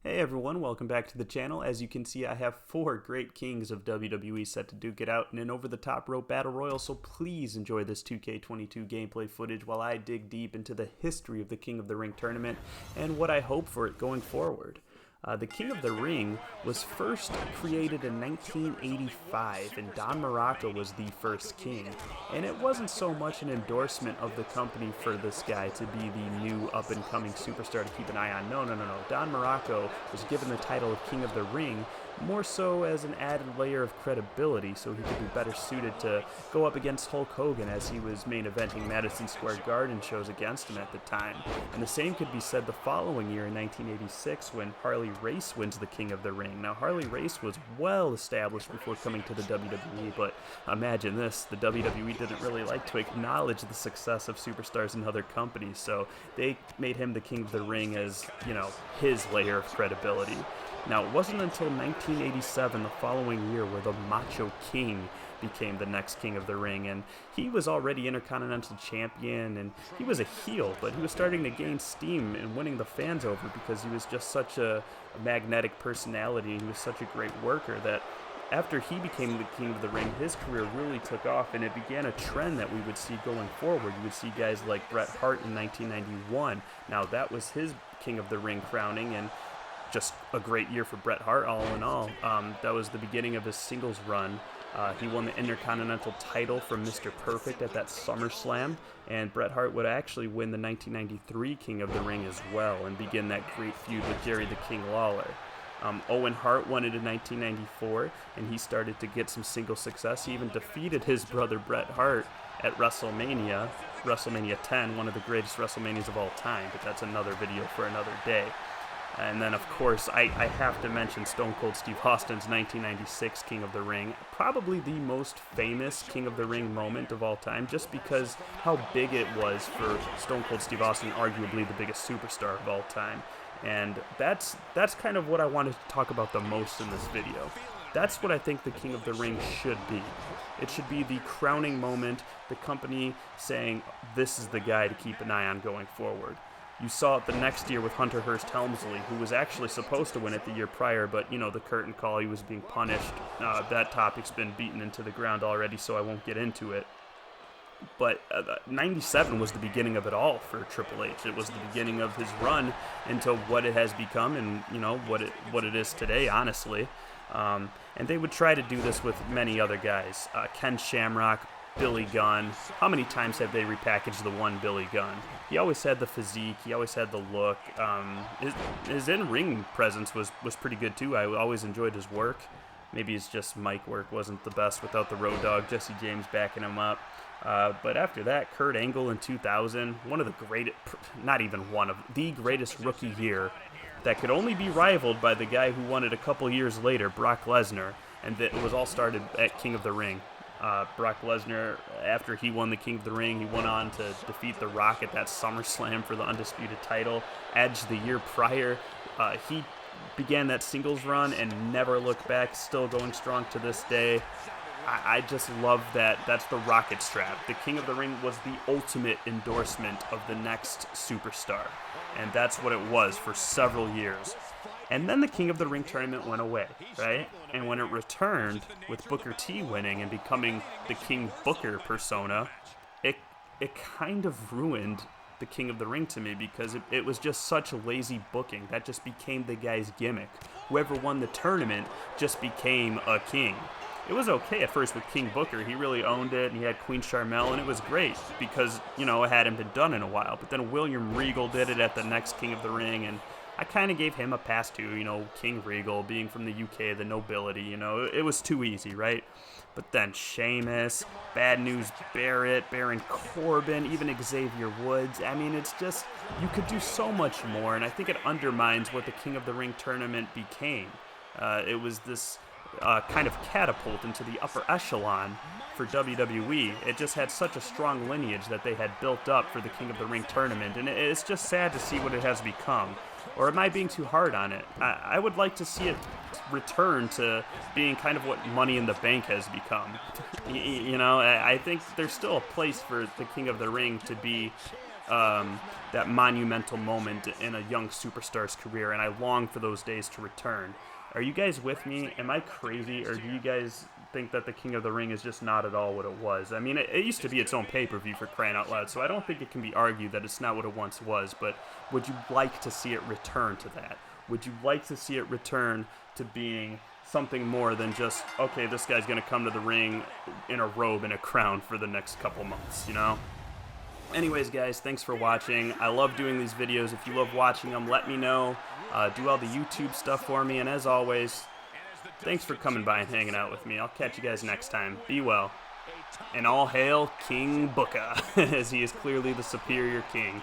Hey everyone, welcome back to the channel. As you can see, I have 4 great kings of WWE set to duke it out in an over-the-top rope battle royal, so please enjoy this 2K22 gameplay footage while I dig deep into the history of the King of the Ring tournament and what I hope for it going forward. The King of the Ring was first created in 1985, and Don Muraco was the first king. And it wasn't so much an endorsement of the company for this guy to be the new up-and-coming superstar to keep an eye on. No. Don Muraco was given the title of King of the Ring more so as an added layer of credibility so he could be better suited to go up against Hulk Hogan as he was main eventing Madison Square Garden shows against him at the time. And the same could be said the following year in 1986 when Harley Race wins the King of the Ring. Now Harley Race was well established before coming to the WWE, but imagine this, the WWE didn't really like to acknowledge the success of superstars in other companies, so they made him the King of the Ring as, his layer of credibility. Now, it wasn't until 1987, the following year, where the Macho King became the next King of the Ring, and he was already Intercontinental Champion, and he was a heel, but he was starting to gain steam and winning the fans over because he was just such a magnetic personality, and he was such a great worker that after he became the King of the Ring, his career really took off, and it began a trend that we would see going forward. You would see guys like Bret Hart in 1991. Now, that was his King of the Ring crowning, and just a great year for Bret Hart all in all. That was the beginning of his singles run. He won the Intercontinental title from Mr. Perfect at that SummerSlam, and Bret Hart would actually win the 1993 King of the Ring as well and begin that great feud with Jerry the King Lawler. Owen Hart won it in 1994, and he started to get some single success. He even defeated his brother Bret Hart at WrestleMania 10, one of the greatest WrestleManias of all time, but that's another video for another day. And then, of course, I have to mention Stone Cold Steve Austin's 1996 King of the Ring. Probably the most famous King of the Ring moment of all time, just because how big it was for Stone Cold Steve Austin, arguably the biggest superstar of all time. And that's kind of what I wanted to talk about the most in this video. That's what I think the King of the Ring should be. It should be the crowning moment, the company saying, this is the guy to keep an eye on going forward. You saw it the next year with Hunter Hearst Helmsley, who was actually supposed to win it the year prior, but, the curtain call, he was being punished. That topic's been beaten into the ground already, so I won't get into it. But 97 was the beginning of it all for Triple H. It was the beginning of his run into what it has become and, what it is today, honestly. And they would try to do this with many other guys. Ken Shamrock, Billy Gunn. How many times have they repackaged the one Billy Gunn? He always had the physique. He always had the look. His in-ring presence was pretty good, too. I always enjoyed his work. Maybe it's just mic work wasn't the best without the Road Dogg, Jesse James backing him up. But after that, Kurt Angle in 2000, one of the greatest, not even one of, the greatest rookie year that could only be rivaled by the guy who won it a couple years later, Brock Lesnar, and that was all started at King of the Ring. Brock Lesnar, after he won the King of the Ring, he went on to defeat The Rock at that SummerSlam for the undisputed title. Edge the year prior, he began that singles run and never looked back, still going strong to this day. I just love that. That's the rocket strap. The King of the Ring was the ultimate endorsement of the next superstar, and that's what it was for several years. And then the King of the Ring tournament went away, right? And when it returned, with Booker T winning and becoming the King Booker persona, it kind of ruined the King of the Ring to me because it was just such a lazy booking. That just became the guy's gimmick. Whoever won the tournament just became a king. It was okay at first with King Booker. He really owned it, and he had Queen Charmel, and it was great because, it hadn't been done in a while. But then William Regal did it at the next King of the Ring, and I kind of gave him a pass too, King Regal, being from the UK, the nobility, it was too easy, right? But then Sheamus, Bad News Barrett, Baron Corbin, even Xavier Woods. I mean, it's just, you could do so much more, and I think it undermines what the King of the Ring tournament became. It was this kind of catapult into the upper echelon for WWE. It just had such a strong lineage that they had built up for the King of the Ring tournament, and it's just sad to see what it has become. Or am I being too hard on it? I would like to see it return to being kind of what Money in the Bank has become. I think there's still a place for the King of the Ring to be that monumental moment in a young superstar's career, and I long for those days to return. Are you guys with me? Am I crazy, or do you guys think that the King of the Ring is just not at all what it was? I mean, it used to be its own pay-per-view, for crying out loud, so I don't think it can be argued that it's not what it once was, but would you like to see it return to that? Would you like to see it return to being something more than just, okay, this guy's going to come to the ring in a robe and a crown for the next couple months, you know? Anyways, guys, thanks for watching. I love doing these videos. If you love watching them, let me know. Do all the YouTube stuff for me, and as always, thanks for coming by and hanging out with me. I'll catch you guys next time. Be well. And all hail King Booker, as he is clearly the superior king.